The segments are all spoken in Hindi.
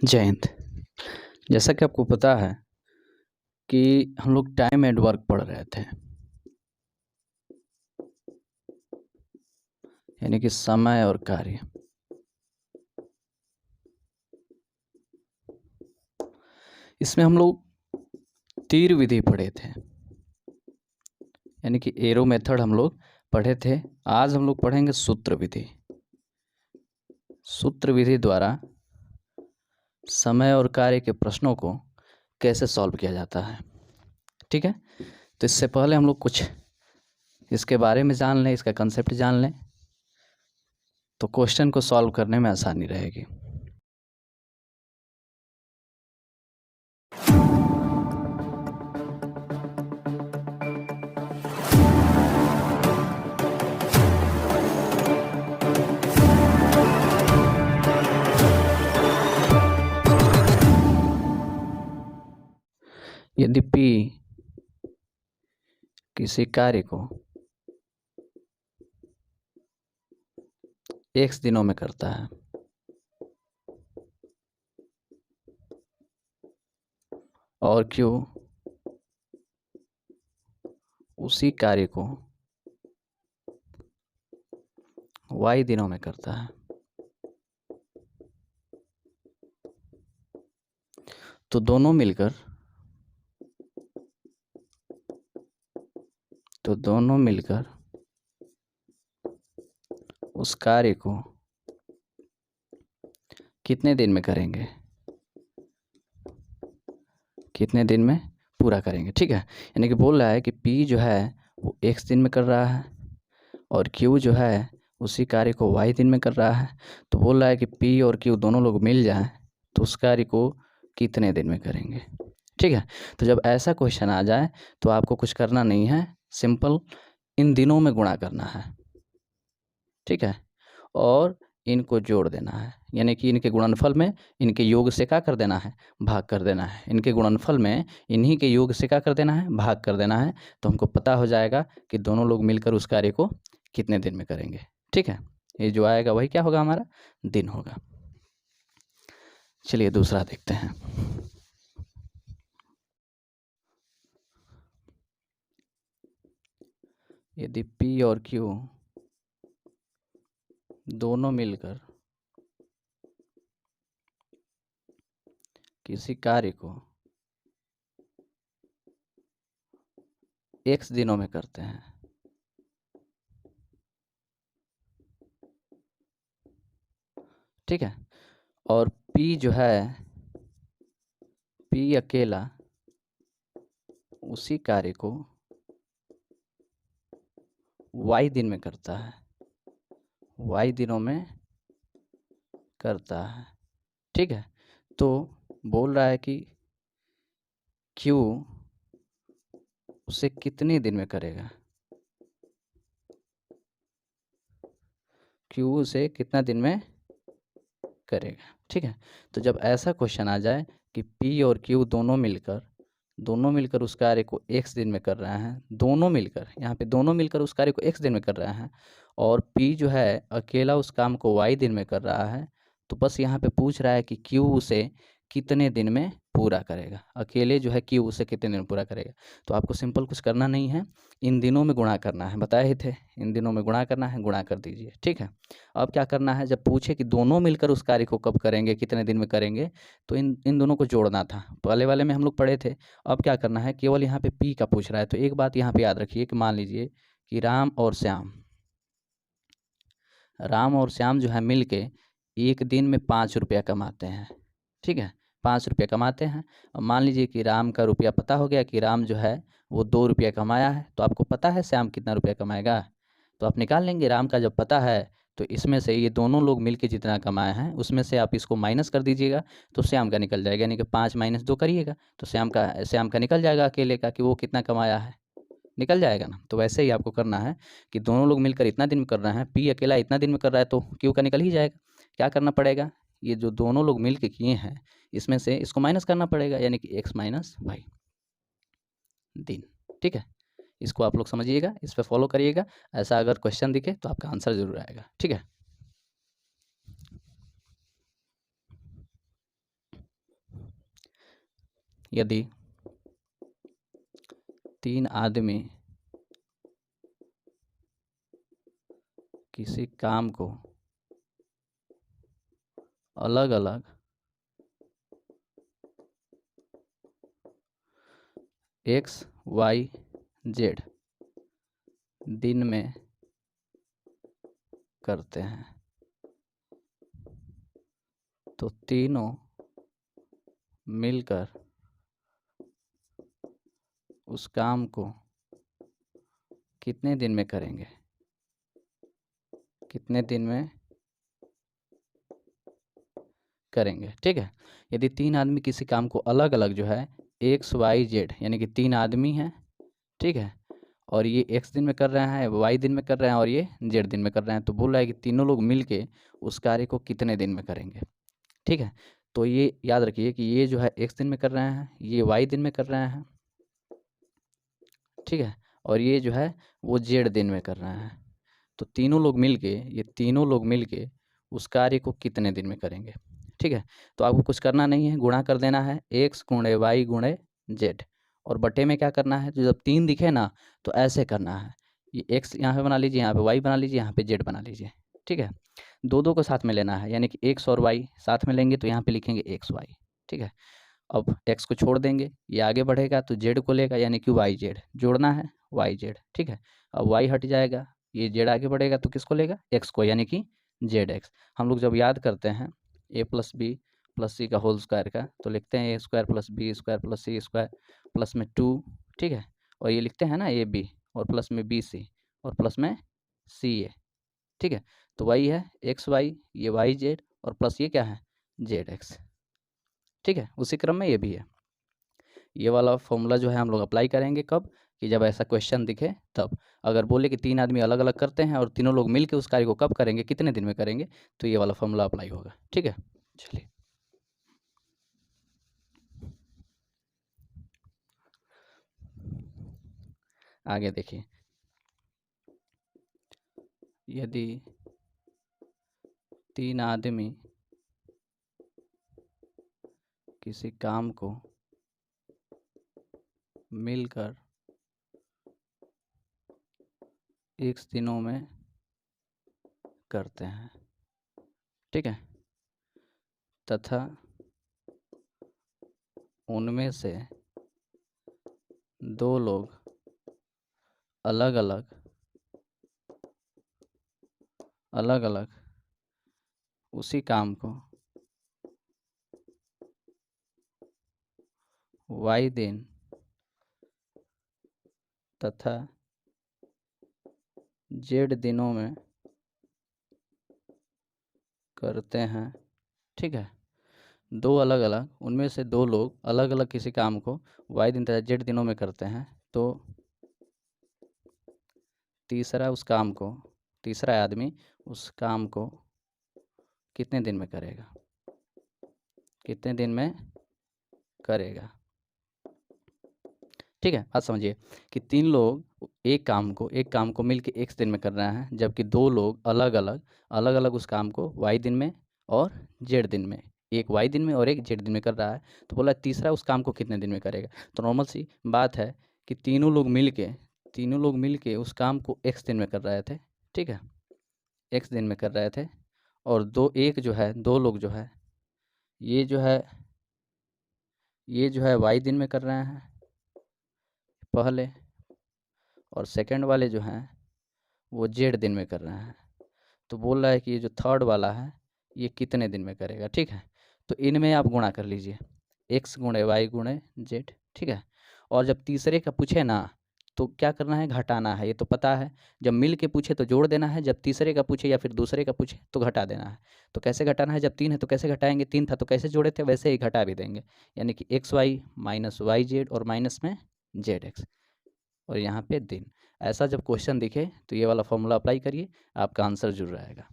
जय हिंद। जैसा कि आपको पता है कि हम लोग टाइम एंड वर्क पढ़ रहे थे, यानी कि समय और कार्य। इसमें हम लोग तीर विधि पढ़े थे, यानी कि एरो मेथड हम लोग पढ़े थे। आज हम लोग पढ़ेंगे सूत्र विधि। सूत्र विधि द्वारा समय और कार्य के प्रश्नों को कैसे सॉल्व किया जाता है। ठीक है, तो इससे पहले हम लोग कुछ इसके बारे में जान लें, इसका कंसेप्ट जान लें, तो क्वेश्चन को सॉल्व करने में आसानी रहेगी। यदि P किसी कार्य को x दिनों में करता है और Q उसी कार्य को y दिनों में करता है, तो दोनों मिलकर उस कार्य को कितने दिन में करेंगे, कितने दिन में पूरा करेंगे। ठीक है, यानी कि बोल रहा है कि P जो है वो x दिन में कर रहा है और Q जो है उसी कार्य को y दिन में कर रहा है। तो बोल रहा है कि P और Q दोनों लोग मिल जाएं तो उस कार्य को कितने दिन में करेंगे। ठीक है, तो जब ऐसा क्वेश्चन आ जाए तो आपको कुछ करना नहीं है, सिंपल इन दिनों में गुणा करना है। ठीक है, और इनको जोड़ देना है, यानी कि इनके गुणनफल में इनके योग से क्या कर देना है, भाग कर देना है। इनके गुणनफल में इन्हीं के योग से क्या कर देना है, भाग कर देना है। तो हमको पता हो जाएगा कि दोनों लोग मिलकर उस कार्य को कितने दिन में करेंगे। ठीक है, ये जो आएगा वही क्या होगा, हमारा दिन होगा। चलिए दूसरा देखते हैं। यदि P और Q दोनों मिलकर किसी कार्य को x दिनों में करते हैं, ठीक है, और P जो है, P अकेला उसी कार्य को y दिन में करता है, y दिनों में करता है। ठीक है, तो बोल रहा है कि Q उसे कितने दिन में करेगा, Q उसे कितना दिन में करेगा। ठीक है, तो जब ऐसा क्वेश्चन आ जाए कि P और Q दोनों मिलकर उस कार्य को x दिन में कर रहे हैं, दोनों मिलकर, यहाँ पे दोनों मिलकर उस कार्य को x दिन में कर रहे हैं, और P जो है अकेला उस काम को y दिन में कर रहा है, तो बस यहाँ पे पूछ रहा है कि Q उसे कितने दिन में पूरा करेगा। अकेले जो है Q उसे कितने दिन में पूरा करेगा। तो आपको सिंपल कुछ करना नहीं है, इन दिनों में गुणा करना है, बताए ही थे, इन दिनों में गुणा करना है, गुणा कर दीजिए। ठीक है, अब क्या करना है, जब पूछे कि दोनों मिलकर उस कार्य को कब करेंगे, कितने दिन में करेंगे, तो इन दोनों को जोड़ना था। पहले वाले में हम लोग पढ़े थे। अब क्या करना है, केवल यहाँ पे P का पूछ रहा है। तो एक बात यहाँ पे याद रखिए कि मान लीजिए कि राम और श्याम जो है मिल के एक दिन में 5 रुपया कमाते हैं। ठीक है, 5 रुपया कमाते हैं। और मान लीजिए कि राम का रुपया पता हो गया कि राम जो है वो 2 रुपया कमाया है, तो आपको पता है श्याम कितना रुपया कमाएगा, तो आप निकाल लेंगे। राम का जब पता है तो इसमें से ये दोनों लोग मिलके जितना कमाए हैं उसमें से आप इसको माइनस कर दीजिएगा, तो श्याम का निकल जाएगा। यानी कि 5 - 2 करिएगा तो श्याम का निकल जाएगा, अकेले का, कि वो कितना कमाया है, निकल जाएगा ना। तो वैसे ही आपको करना है कि दोनों लोग मिलकर इतना दिन में कर रहे हैं, P अकेला इतना दिन में कर रहा है, तो Q का निकल ही जाएगा। क्या करना पड़ेगा, ये जो दोनों लोग मिल के किए हैं इसमें से इसको माइनस करना पड़ेगा, यानी कि x - y दिन। ठीक है, इसको आप लोग समझिएगा, इस पर फॉलो करिएगा। ऐसा अगर क्वेश्चन दिखे तो आपका आंसर जरूर आएगा। ठीक है, यदि 3 आदमी किसी काम को अलग अलग एक्स वाई जेड दिन में करते हैं तो तीनों मिलकर उस काम को कितने दिन में करेंगे, कितने दिन में करेंगे। ठीक है, यदि 3 आदमी किसी काम को अलग अलग जो है एक्स वाई जेड यानी कि 3 आदमी हैं, ठीक है, और ये एक्स दिन में कर रहे हैं, वाई दिन में कर रहे हैं और ये जेड दिन में कर रहे हैं, तो बोल रहा है कि तीनों लोग मिल के उस कार्य को कितने दिन में करेंगे। ठीक है, तो ये याद रखिए कि ये जो है एक्स दिन में कर रहे हैं, ये वाई दिन में कर रहे हैं, ठीक है, और ये जो है वो जेड दिन में कर रहे हैं, तो तीनों लोग मिल के, ये तीनों लोग मिल के उस कार्य को कितने दिन में करेंगे। ठीक है, तो आपको कुछ करना नहीं है, गुणा कर देना है एक्स गुणे वाई गुणे जेड, और बटे में क्या करना है, तो जब 3 दिखे ना तो ऐसे करना है, ये एक्स यहाँ पे बना लीजिए, यहाँ पे वाई बना लीजिए, यहाँ पे जेड बना लीजिए। ठीक है, दो को साथ में लेना है, यानी कि एक्स और वाई साथ में लेंगे तो यहाँ पे लिखेंगे एक्स वाई। ठीक है, अब एक्स को छोड़ देंगे, ये आगे बढ़ेगा तो जेड को लेगा, यानी कि वाई जेड जोड़ना है, वाई जेड। ठीक है, अब वाई हट जाएगा, ये जेड आगे बढ़ेगा तो किसको लेगा, एक्स को, यानी कि जेड एक्स। हम लोग जब याद करते हैं A plus B plus C का होल स्क्वायर का, तो लिखते हैं A square plus B square plus C square plus में 2। ठीक है, और ये लिखते हैं ना ए बी और प्लस में बी सी और प्लस में सी ए। ठीक है, तो वही है एक्स वाई, ये वाई जेड और प्लस ये क्या है, जेड एक्स। ठीक है, उसी क्रम में ये भी है। ये वाला फॉर्मूला जो है हम लोग अप्लाई करेंगे कब, कि जब ऐसा क्वेश्चन दिखे तब। अगर बोले कि 3 आदमी अलग अलग करते हैं और तीनों लोग मिलकर उस कार्य को कब करेंगे, कितने दिन में करेंगे, तो ये वाला फॉर्मूला अप्लाई होगा। ठीक है, चलिए आगे देखिए। यदि 3 आदमी किसी काम को मिलकर x दिनों में करते हैं, ठीक है, तथा उनमें से 2 लोग अलग अलग उसी काम को y दिन तथा z दिनों में करते हैं। ठीक है, 2 अलग अलग, उनमें से 2 लोग अलग अलग किसी काम को y दिन तथा z दिनों में करते हैं, तो तीसरा आदमी उस काम को कितने दिन में करेगा, कितने दिन में करेगा। ठीक है, बात समझिए कि 3 लोग एक काम को मिलके x दिन में कर रहे हैं, जबकि 2 लोग अलग अलग उस काम को y दिन में और z दिन में, एक y दिन में और एक z दिन में कर रहा है, तो बोला तीसरा उस काम को कितने दिन में करेगा। तो नॉर्मल सी बात है कि तीनों लोग मिल के उस काम को x दिन में कर रहे थे। ठीक है, x दिन में कर रहे थे, और दो लोग जो है ये जो है y दिन में कर रहे हैं पहले, और सेकंड वाले जो हैं वो जेड दिन में कर रहे हैं। तो बोल रहा है कि ये जो थर्ड वाला है ये कितने दिन में करेगा। ठीक है, तो इनमें आप गुणा कर लीजिए, एक्स गुणे वाई गुणे जेड। ठीक है, और जब तीसरे का पूछे ना तो क्या करना है, घटाना है, ये तो पता है। जब मिल के पूछे तो जोड़ देना है, जब तीसरे का पूछे या फिर दूसरे का पूछे तो घटा देना है। तो कैसे घटाना है, जब 3 है तो कैसे घटाएंगे, 3 था तो कैसे जोड़े थे वैसे ही घटा भी देंगे, यानी कि X Y minus Y Z और माइनस में जेड एक्स, और यहाँ पे दिन। ऐसा जब क्वेश्चन दिखे तो ये वाला फॉर्मूला अप्लाई करिए, आपका आंसर जरूर आएगा।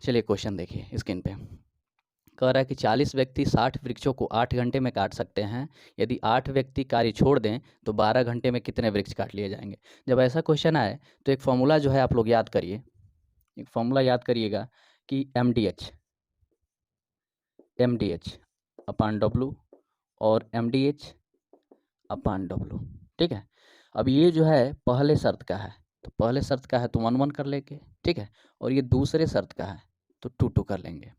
चलिए क्वेश्चन देखिए स्क्रीन पे। कह रहा है कि 40 व्यक्ति 60 वृक्षों को 8 घंटे में काट सकते हैं। यदि 8 व्यक्ति कार्य छोड़ दें तो 12 घंटे में कितने वृक्ष काट लिए जाएंगे। जब ऐसा क्वेश्चन आए तो एक फॉर्मूला जो है आप लोग याद करिए, एक फॉर्मूला याद करिएगा कि MDH अपान W और MDH अपान W, ठीक है। अब ये जो है पहले शर्त का है, तो पहले शर्त का है तो 1 1 कर लेंगे, ठीक है। और ये दूसरे शर्त का है तो 2 2 कर लेंगे,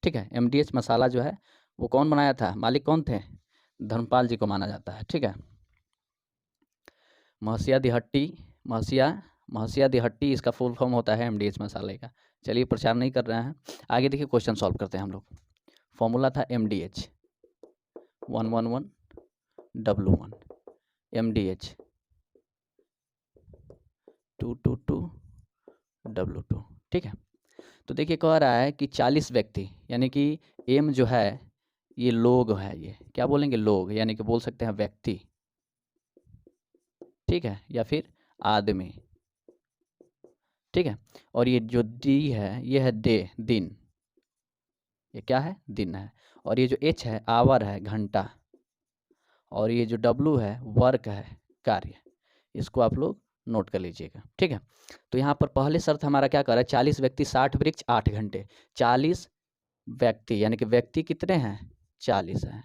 ठीक है। MDH मसाला जो है वो कौन बनाया था, मालिक कौन थे, धर्मपाल जी को माना जाता है, ठीक है। महसिया दिहट्टी इसका फुल फॉर्म होता है MDH मसाले का। चलिए प्रचार नहीं कर रहे हैं, आगे देखिए क्वेश्चन सॉल्व करते हैं हम लोग। फॉर्मूला था MDH 111 W1, MDH 222 W2, ठीक है। तो देखिए कह रहा है कि 40 व्यक्ति, यानी कि M जो है ये लोग है, ये क्या बोलेंगे, लोग, यानी कि बोल सकते हैं व्यक्ति, ठीक है, या फिर आदमी, ठीक है। और ये जो D है ये है दिन, ये क्या है, दिन है। और ये जो H है आवर है, घंटा। और ये जो W है वर्क है, कार्य। इसको आप लोग नोट कर लीजिएगा, ठीक है। तो यहाँ पर पहले शर्त हमारा क्या कर रहा है, 40 व्यक्ति 60 वृक्ष 8 घंटे। 40 व्यक्ति यानी कि व्यक्ति कितने हैं, 40 हैं,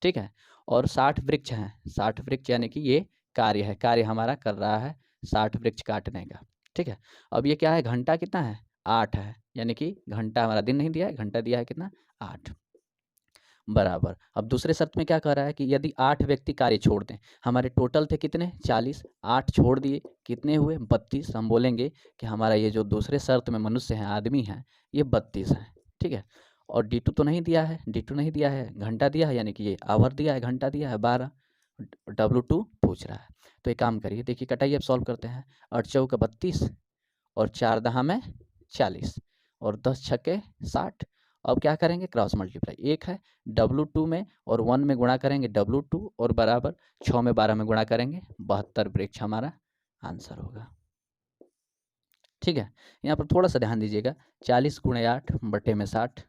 ठीक है। और 60 वृक्ष हैं, 60 वृक्ष यानी कि ये कार्य है, कार्य हमारा कर रहा है 60 वृक्ष काटने का, ठीक है। अब ये क्या है, घंटा कितना है, 8 है, यानी कि घंटा हमारा दिन नहीं दिया है, घंटा दिया है कितना, 8 बराबर। अब दूसरे शर्त में क्या कह रहा है कि यदि 8 व्यक्ति कार्य छोड़ दें, हमारे टोटल थे कितने, 40, 8 छोड़ दिए, कितने हुए, 32। हम बोलेंगे कि हमारा ये जो दूसरे शर्त में मनुष्य हैं, आदमी हैं, ये 32 हैं, ठीक है। और D2 तो नहीं दिया है, D2 नहीं दिया है, घंटा दिया है, यानी कि ये आवर दिया है, घंटा दिया है 12, W2 पूछ रहा है। तो एक काम करिए, देखिए कटाइए, अब सॉल्व करते हैं। 8 चौका 32 और 4 दहा में 40 और 10 छक्के 60। अब क्या करेंगे, क्रॉस मल्टीप्लाई, एक है W2 में और 1 में गुणा करेंगे W2 और बराबर 6 में 12 में गुणा करेंगे, 72 वृक्ष हमारा आंसर होगा, ठीक है। यहाँ पर थोड़ा सा ध्यान दीजिएगा, 40 गुणे 8 बटे में 60,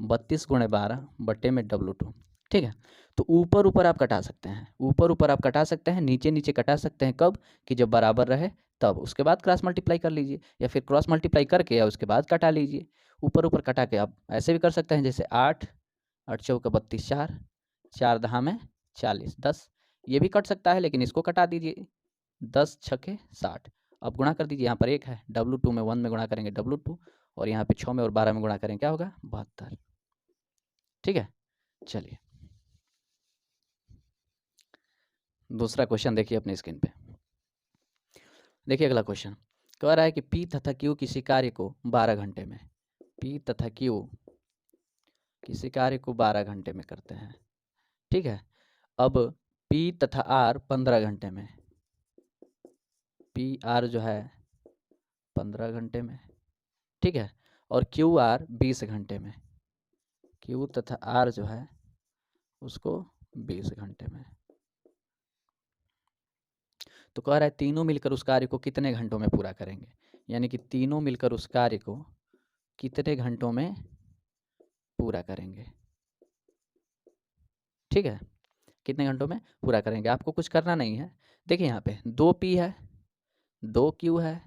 32 गुणे 12 बटे में W2, ठीक है। तो ऊपर ऊपर आप कटा सकते हैं, ऊपर ऊपर आप कटा सकते हैं, नीचे नीचे कटा सकते हैं, कब, कि जब बराबर रहे तब, उसके बाद क्रॉस मल्टीप्लाई कर लीजिए, या फिर क्रॉस मल्टीप्लाई करके या उसके बाद कटा लीजिए। ऊपर ऊपर कटा के आप ऐसे भी कर सकते हैं, जैसे 8 8 चौका 32, 4 4 दहा में 40, 10, ये भी कट सकता है, लेकिन इसको कटा दीजिए, 10 छक्के 60। अब गुणा कर दीजिए, यहाँ पर एक है W2 में 1 में गुणा करेंगे W2 और यहाँ पे 6 में और 12 में गुणा करेंगे, क्या होगा, 72, ठीक है। चलिए दूसरा क्वेश्चन देखिए अपने स्क्रीन पे। देखिए अगला क्वेश्चन कह रहा है कि P तथा Q किसी कार्य को 12 घंटे में, P तथा Q किसी कार्य को 12 घंटे में करते हैं, ठीक है। अब P तथा R 15 घंटे में, PR जो है 15 घंटे में, ठीक है। और QR 20 घंटे में, Q तथा R जो है उसको 20 घंटे में। तो कह रहा है तीनों मिलकर उस कार्य को कितने घंटों में पूरा करेंगे, यानी कि तीनों मिलकर उस कार्य को कितने घंटों में पूरा करेंगे, ठीक है, कितने घंटों में पूरा करेंगे। आपको कुछ करना नहीं है, देखिए यहाँ पे 2 P है, 2 Q है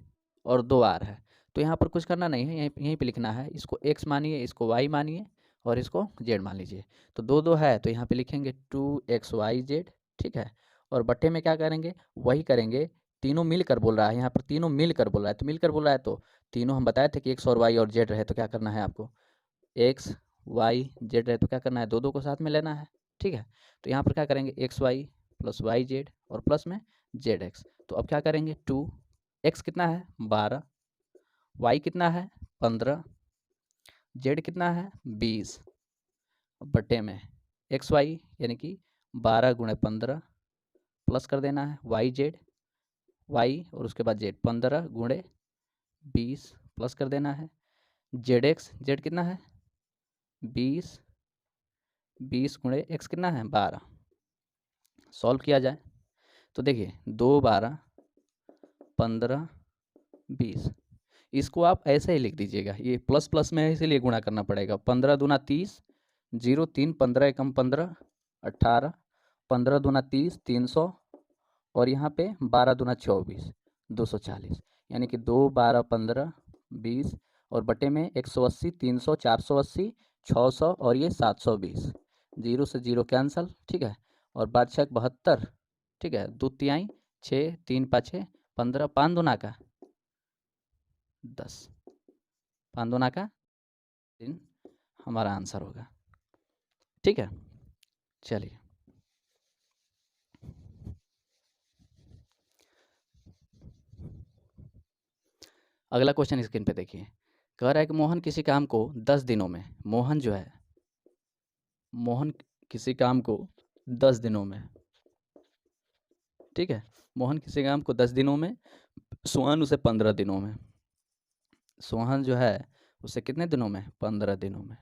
और 2 R है। तो यहाँ पर कुछ करना नहीं है, यहीं पे लिखना है, इसको X मानिए, इसको Y मानिए और इसको Z मान लीजिए। तो 2 2 है तो यहाँ पे लिखेंगे 2XYZ, ठीक है। और बट्टे में क्या करेंगे, वही करेंगे, तीनों मिलकर बोल रहा है, यहाँ पर तीनों मिलकर बोल रहा है, तो मिलकर बोल रहा है तो तीनों हम बताए थे कि X और Y और Z रहे तो क्या करना है आपको, X Y Z रहे तो क्या करना है, 2 2 को साथ में लेना है, ठीक है। तो यहाँ पर क्या करेंगे, XY प्लस YZ और प्लस में ZX। तो अब क्या करेंगे, 2X कितना है 12, Y कितना है 15, Z कितना है 20 बटे में XY यानी कि 12 गुणे 15 प्लस कर देना है YZ, Y और उसके बाद Z 15 गुणे 20 प्लस कर देना है ZX, Z कितना है 20, 20 गुणे X कितना है 12। सॉल्व किया जाए तो देखिए 2 12 15 20, इसको आप ऐसे ही लिख दीजिएगा, ये प्लस प्लस में है इसीलिए गुणा करना पड़ेगा। 15 दूना 30, 0 3 15 एकम 15 18, 15 दूना 30 300 और यहाँ पे 12 दूना 24 240, यानी कि 2 12 15 20 और बटे में 180, 300, 480, 600 और ये 720। जीरो से जीरो कैंसल, ठीक है। और बादशाह 72, ठीक है। दो तिहाई 6, 3 पाँचे 15, 5 दूना का 10, 5 दूना का 3 हमारा आंसर होगा, ठीक है। चलिए अगला क्वेश्चन स्क्रीन पे देखिए। कह रहा है कि मोहन किसी काम को 10 दिनों में, मोहन जो है, मोहन किसी काम को 10 दिनों में, ठीक है। मोहन किसी काम को 10 दिनों में, सोहन उसे 15 दिनों में, सोहन जो है उसे कितने दिनों में, 15 दिनों में,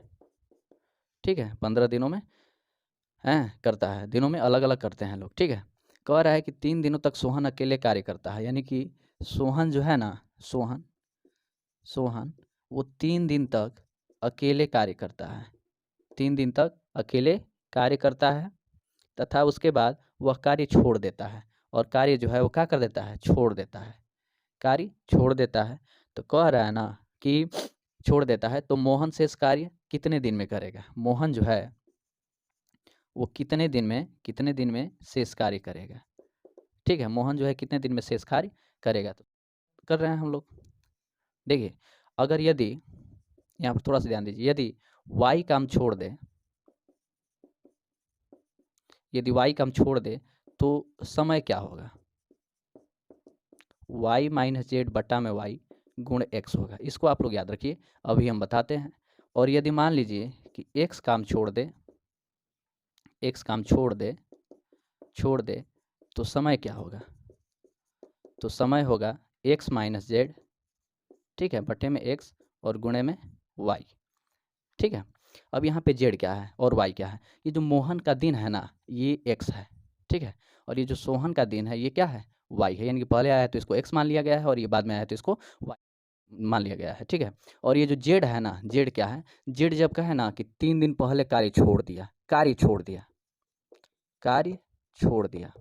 ठीक है। 15 दिनों में हैं करता है, दिनों में अलग अलग करते हैं लोग, ठीक है। कह रहा है कि 3 दिनों तक सोहन अकेले कार्य करता है, यानी कि सोहन जो है ना, सोहन सोहन वो 3 दिन तक अकेले कार्य करता है, 3 दिन तक अकेले कार्य करता है तथा उसके बाद वह कार्य छोड़ देता है, और कार्य जो है वो क्या कर देता है, छोड़ देता है, कार्य छोड़ देता है। तो कह रहा है ना कि छोड़ देता है, तो मोहन शेष कार्य कितने दिन में करेगा, मोहन जो है वो कितने दिन में शेष कार्य करेगा, ठीक है। मोहन जो है कितने दिन में शेष कार्य करेगा, तो कर रहे हैं हम लोग। देखिए अगर यदि यहाँ पर थोड़ा सा ध्यान दीजिए, यदि y काम छोड़ दे, यदि y काम छोड़ दे तो समय क्या होगा, y माइनस जेड बटा में y गुण x होगा। इसको आप लोग याद रखिए, अभी हम बताते हैं। और यदि मान लीजिए कि x काम छोड़ दे, x काम छोड़ दे तो समय क्या होगा, तो समय होगा x माइनस जेड, ठीक है, बटे में x और गुणे में y, ठीक है। अब यहाँ पे z क्या है और y क्या है, ये जो मोहन का दिन है ना ये x है, ठीक है। और ये जो सोहन का दिन है ये क्या है, y है, यानी कि पहले आया है तो इसको x मान लिया गया है और ये बाद में आया है तो इसको y मान लिया गया है, ठीक है। और ये जो z है ना, z क्या है, z जब कहे ना कि 3 दिन पहले कार्य छोड़ दिया, कार्य छोड़ दिया, कार्य छोड़ दिया,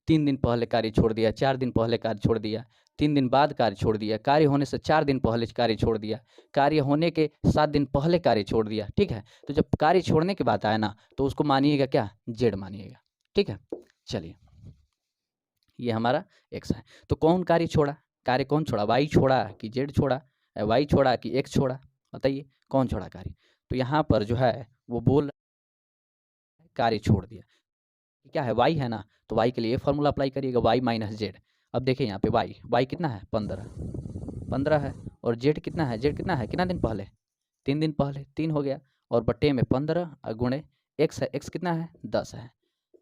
3 दिन पहले कार्य छोड़ दिया, 4 दिन पहले कार्य छोड़ दिया, 3 दिन बाद कार्य छोड़ दिया, कार्य होने से 4 दिन पहले कार्य छोड़ दिया, कार्य होने के 7 दिन पहले कार्य छोड़ दिया, ठीक है। तो जब कार्य छोड़ने की बात आए ना तो उसको मानिएगा क्या, जेड मानिएगा, ठीक है। चलिए ये हमारा एक्स है। तो कौन कार्य छोड़ा, कार्य कौन छोड़ा, वाई छोड़ा कि जेड छोड़ा, वाई छोड़ा कि एक्स छोड़ा, बताइए कौन छोड़ा कार्य। तो यहाँ पर जो है वो बोल कार्य छोड़ दिया, क्या है y है ना, तो y के लिए फॉर्मूला अप्लाई करिएगा, y माइनस जेड। अब देखिए यहाँ पे y कितना है, 15 है, और z कितना है, z कितना है, कितना दिन पहले, 3 दिन पहले, 3 हो गया, और बटे में 15 और गुणे x है, x कितना है, 10 है,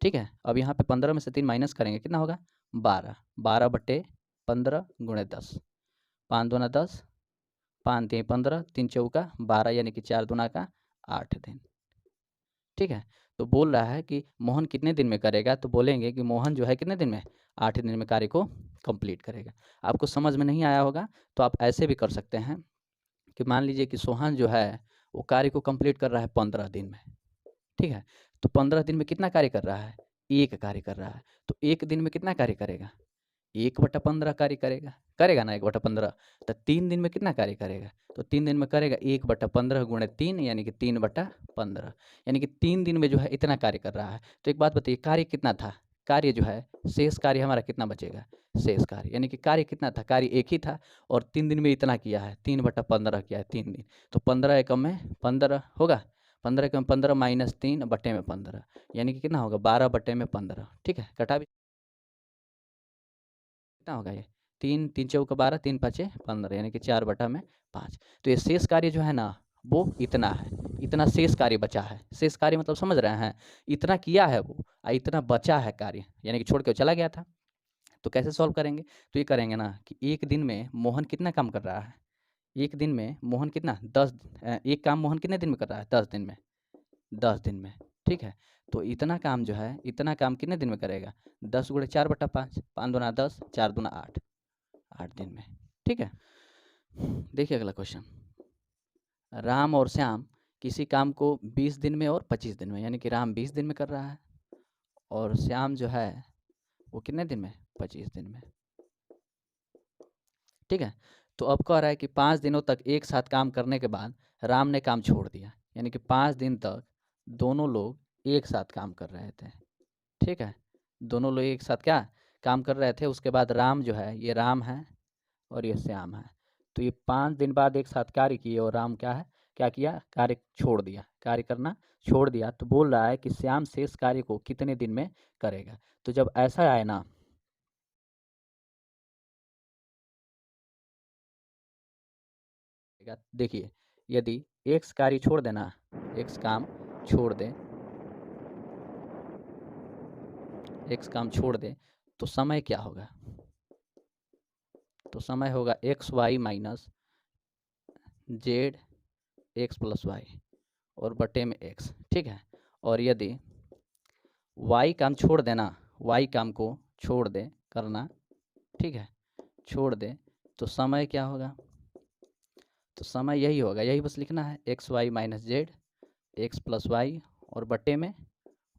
ठीक है। अब यहाँ पे 15 में से 3 माइनस करेंगे कितना होगा, 12, 12 बटे 15 गुणे 10, 5 दूना 10, 5 3 15, 3 चौका 12, यानी कि 4 दूना का 8 दिन, ठीक है। तो बोल रहा है कि मोहन कितने दिन में करेगा, तो बोलेंगे कि मोहन जो है कितने दिन में, 8 दिन में कार्य को कंप्लीट करेगा। आपको समझ में नहीं आया होगा तो आप ऐसे भी कर सकते हैं कि मान लीजिए कि सोहन जो है वो कार्य को कंप्लीट कर रहा है 15 दिन में, ठीक है। तो 15 दिन में कितना कार्य कर रहा है, एक कार्य कर रहा है, तो एक दिन में कितना कार्य करेगा, 1/15 कार्य करेगा, करेगा ना 1/15। तो 3 दिन में कितना कार्य करेगा, तो 3 दिन में करेगा 1/15 गुणे 3, यानी कि 3/15, यानी कि 3 दिन में जो है इतना कार्य कर रहा है। तो एक बात बताइए कार्य कितना था, कार्य जो है शेष कार्य हमारा कितना बचेगा, शेष कार्य, यानी कि कार्य कितना था, कार्य एक ही था और 3 दिन में इतना किया है, 3/15 किया है 3 दिन। तो 15 एकम में 15 होगा, 15 एकम 15 माइनस 3 बटे में 15, यानी कि कितना होगा 12 बटे में 15, ठीक है। कटा भी कितना होगा ये, 3 3 चौका 12, 3 पाँचे 15, यानी कि 4/5। तो ये शेष कार्य जो है ना वो इतना है, इतना शेष कार्य बचा है, शेष कार्य मतलब समझ रहे हैं, इतना किया है वो इतना बचा है कार्य, यानी कि छोड़ के चला गया था। तो कैसे सॉल्व करेंगे, तो ये करेंगे ना कि एक दिन में मोहन कितना काम कर रहा है, एक दिन में मोहन कितना 10, एक काम मोहन कितने दिन में कर रहा है, 10 दिन में, 10 दिन में, ठीक है। तो इतना काम जो है, इतना काम कितने दिन में करेगा, 10 गुणे 4/5, 5 दूना 10, 4 दूना 8, 8 दिन में, ठीक है। देखिए अगला क्वेश्चन, राम और श्याम किसी काम को 20 दिन में और 25 दिन में, यानी कि राम 20 दिन में कर रहा है और श्याम जो है वो कितने दिन में, 25 दिन में, ठीक है। तो अब कह रहा है कि 5 दिनों तक एक साथ काम करने के बाद राम ने काम छोड़ दिया, यानी कि 5 दिन तक दोनों लोग एक साथ काम कर रहे थे। ठीक है, दोनों लोग एक साथ क्या काम कर रहे थे। उसके बाद राम जो है, ये राम है और ये श्याम है। तो ये 5 दिन बाद एक साथ कार्य किए और राम क्या है, क्या किया, कार्य छोड़ दिया, कार्य करना छोड़ दिया। तो बोल रहा है कि श्याम शेष कार्य को कितने दिन में करेगा। तो जब ऐसा आए ना, देखिए यदि एक्स कार्य छोड़ देना, एक्स काम छोड़ दे, एक्स काम छोड़ दे, तो समय क्या होगा, तो समय होगा X Y minus Z X plus Y और बटे में एक्स। ठीक है, और यदि वाई काम छोड़ देना, वाई काम को छोड़ दे करना, ठीक है, छोड़ दे, तो समय क्या होगा, तो समय यही होगा, यही बस लिखना है, X Y minus Z X plus Y और बटे में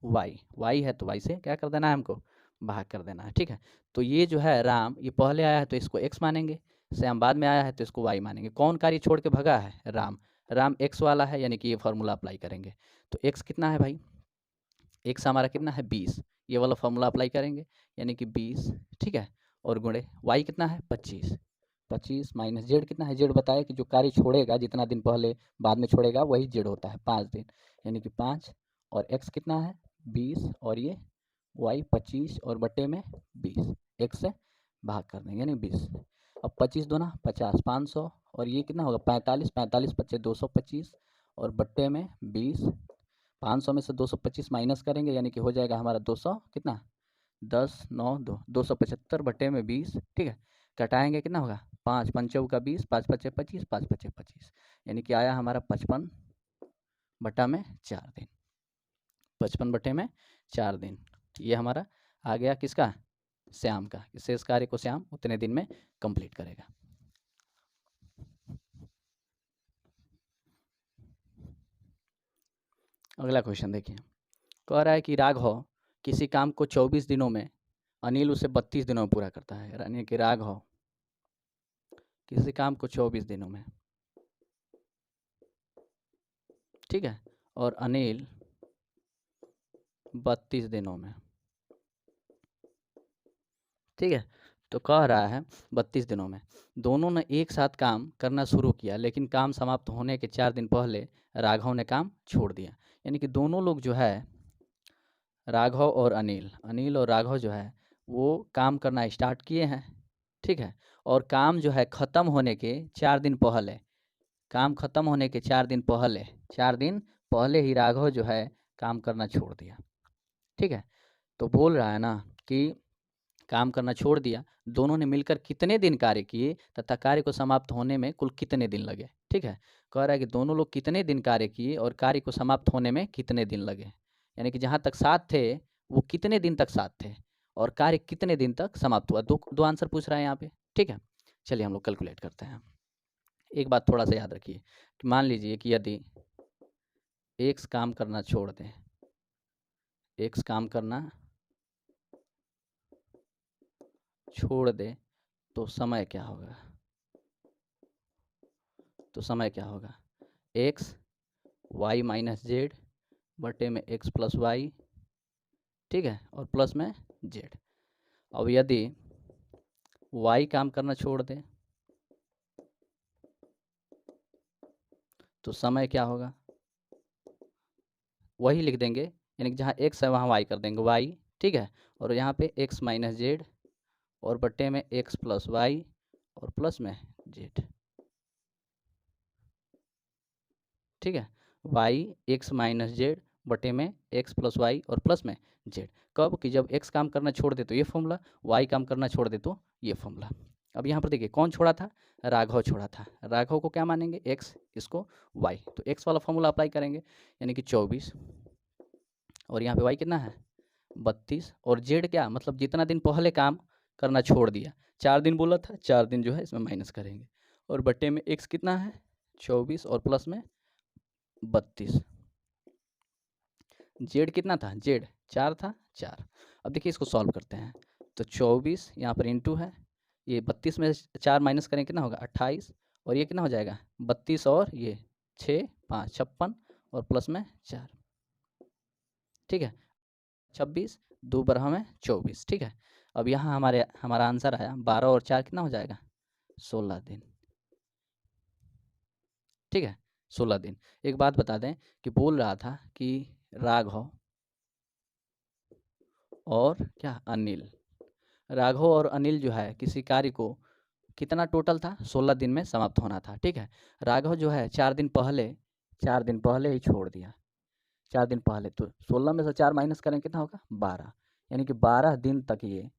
वाई, वाई है तो वाई से क्या कर देना है, हमको भाग कर देना है। ठीक है, तो ये जो है राम, ये पहले आया है तो इसको एक्स मानेंगे, श्याम बाद में आया है तो इसको वाई मानेंगे। कौन कार्य छोड़ के भगा है, राम, राम एक्स वाला है, यानी कि ये फार्मूला अप्लाई करेंगे। तो एक्स कितना है भाई, एक्स हमारा कितना है 20, ये वाला फॉर्मूला अप्लाई करेंगे, यानी कि 20। ठीक है, और गुणे वाई कितना है 25, 25 माइनस जेड कितना है, जेड बताया कि जो कार्य छोड़ेगा जितना दिन पहले बाद में छोड़ेगा वही जेड होता है, 5 दिन, यानी कि 5। और एक्स कितना है 20 और ये वाई 25 और बटे में 20, एक्स से भाग कर देंगे यानी 20। अब 25 दूना 50, 500 और ये कितना होगा 45, 45 पच्चे 225 और बट्टे में 20। 500 में से 225 माइनस करेंगे, यानी कि हो जाएगा हमारा 200 कितना 10 9 2 275 बटे में 20। ठीक है, कटाएंगे कितना होगा 5 पंचों का 20, 5 पच्चे 25, 5 पच्चे 25, यानी कि आया हमारा 55 बटा में 4 दिन, 55 बटे में 4 दिन। ये हमारा आ गया किसका, श्याम का, शेष कार्य को श्याम उतने दिन में कंप्लीट करेगा। अगला क्वेश्चन देखिए, कह रहा है कि राघव किसी काम को 24 दिनों में, अनिल उसे 32 दिनों में पूरा करता है, यानी कि राघव किसी काम को 24 दिनों में, ठीक है, और अनिल 32 दिनों में। ठीक है, तो कह रहा है 32 दिनों में दोनों ने एक साथ काम करना शुरू किया, लेकिन काम समाप्त होने के 4 दिन पहले राघव ने काम छोड़ दिया। यानी कि दोनों लोग जो है, राघव और अनिल, अनिल और राघव जो है वो काम करना स्टार्ट किए हैं। ठीक है, और काम जो है ख़त्म होने के 4 दिन पहले, काम ख़त्म होने के 4 दिन पहले, 4 दिन पहले ही राघव जो है काम करना छोड़ दिया। ठीक है, तो बोल रहा है ना कि काम करना छोड़ दिया, दोनों ने मिलकर कितने दिन कार्य किए तथा कार्य को समाप्त होने में कुल कितने दिन लगे। ठीक है, कह रहा है कि दोनों लोग कितने दिन कार्य किए और कार्य को समाप्त होने में कितने दिन लगे, यानी कि जहाँ तक साथ थे वो कितने दिन तक साथ थे और कार्य कितने दिन तक समाप्त हुआ। दो आंसर पूछ रहा है यहाँ पे। ठीक है, चलिए हम लोग कैलकुलेट करते हैं। एक बात थोड़ा सा याद रखिए कि मान लीजिए कि यदि एक्स काम करना छोड़ दें, एक्स काम करना छोड़ दे, तो समय क्या होगा, तो समय क्या होगा एक्स वाई माइनस जेड बटे में एक्स प्लस वाई, ठीक है, और प्लस में जेड। अब यदि वाई काम करना छोड़ दे तो समय क्या होगा, वही लिख देंगे, यानी कि जहाँ एक्स है वहाँ वाई कर देंगे वाई। ठीक है, और यहाँ पे एक्स माइनस जेड और बटे में एक्स प्लस वाई और प्लस में जेड। ठीक है, वाई एक्स माइनस जेड बटे में एक्स प्लस वाई और प्लस में जेड। कब कि जब एक्स काम करना छोड़ दे तो ये फॉर्मूला, वाई काम करना छोड़ दे तो ये फॉर्मूला। अब यहाँ पर देखिए कौन छोड़ा था, राघव छोड़ा था, राघव को क्या मानेंगे एक्स, इसको वाई, तो एक्स वाला फॉर्मूला अप्लाई करेंगे, यानी कि 24 और यहाँ पे वाई कितना है 32 और जेड क्या मतलब जितना दिन पहले काम करना छोड़ दिया, 4 दिन बोला था, 4 दिन जो है इसमें माइनस करेंगे और बटे में एक्स कितना है 24 और प्लस में 32। जेड कितना था, जेड 4 था, 4। अब देखिए इसको सॉल्व करते हैं, तो 24 यहाँ पर इंटू है, ये 32 में 4 माइनस करें कितना होगा 28, और ये कितना हो जाएगा 32 और ये 6 5 56 और प्लस में 4, ठीक है 26, 2 बरहा में 24, ठीक है। अब यहाँ हमारा आंसर आया 12 और 4 कितना हो जाएगा 16 दिन, ठीक है 16 दिन। एक बात बता दें कि बोल रहा था कि राघव और क्या अनिल, राघव और अनिल जो है किसी कार्य को कितना टोटल था 16 दिन में समाप्त होना था, ठीक है। राघव जो है 4 दिन पहले ही छोड़ दिया, 4 दिन पहले, तो 16 में से 4 माइनस करें कितना होगा 12, यानी कि 12 दिन तक ये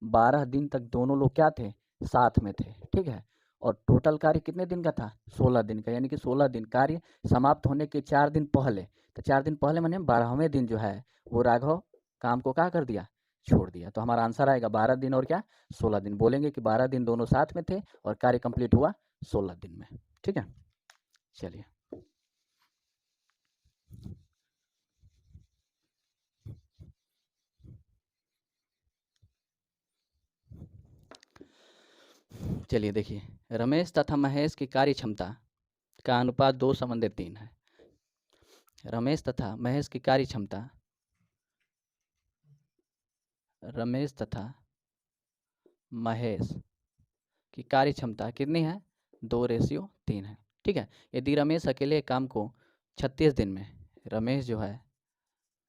12 दिन तक दोनों लोग क्या थे साथ में थे, ठीक है। और टोटल कार्य कितने दिन का था 16 दिन का, यानी कि 16 दिन कार्य समाप्त होने के 4 दिन पहले, तो 4 दिन पहले मैंने 12वें दिन जो है वो राघव काम को क्या कर दिया छोड़ दिया। तो हमारा आंसर आएगा 12 दिन और क्या 16 दिन। बोलेंगे कि 12 दिन दोनों साथ में थे और कार्य कंप्लीट हुआ 16 दिन में, ठीक है। चलिए चलिए देखिए, रमेश तथा महेश की कार्य क्षमता का अनुपात 2:3 है। रमेश तथा महेश की कार्य क्षमता, रमेश तथा महेश की कार्य क्षमता कितनी है 2:3 है, ठीक है। यदि रमेश अकेले काम को 36 दिन में, रमेश जो है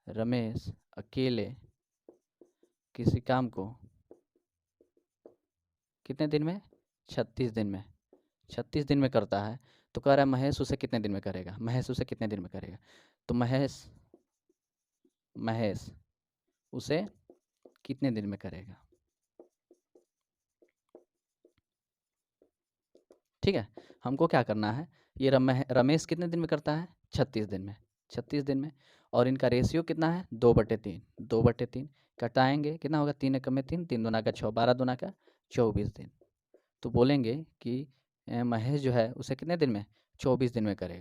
रमेश अकेले किसी काम को कितने दिन में 36 दिन में, 36 दिन में करता है, तो कह रहा है महेश उसे कितने दिन में करेगा, महेश उसे कितने दिन में करेगा। तो महेश उसे कितने दिन में करेगा, ठीक है। हमको क्या करना है, ये रमेश कितने दिन में करता है 36 दिन में, 36 दिन में, और इनका रेशियो कितना है 2/3, 2/3 कटाएंगे कितना होगा 3 एकम में 3, 3 दूना का 6, 12 दूना का 24 दिन। तो बोलेंगे कि महेश जो है उसे कितने दिन में 24 दिन में करेगा।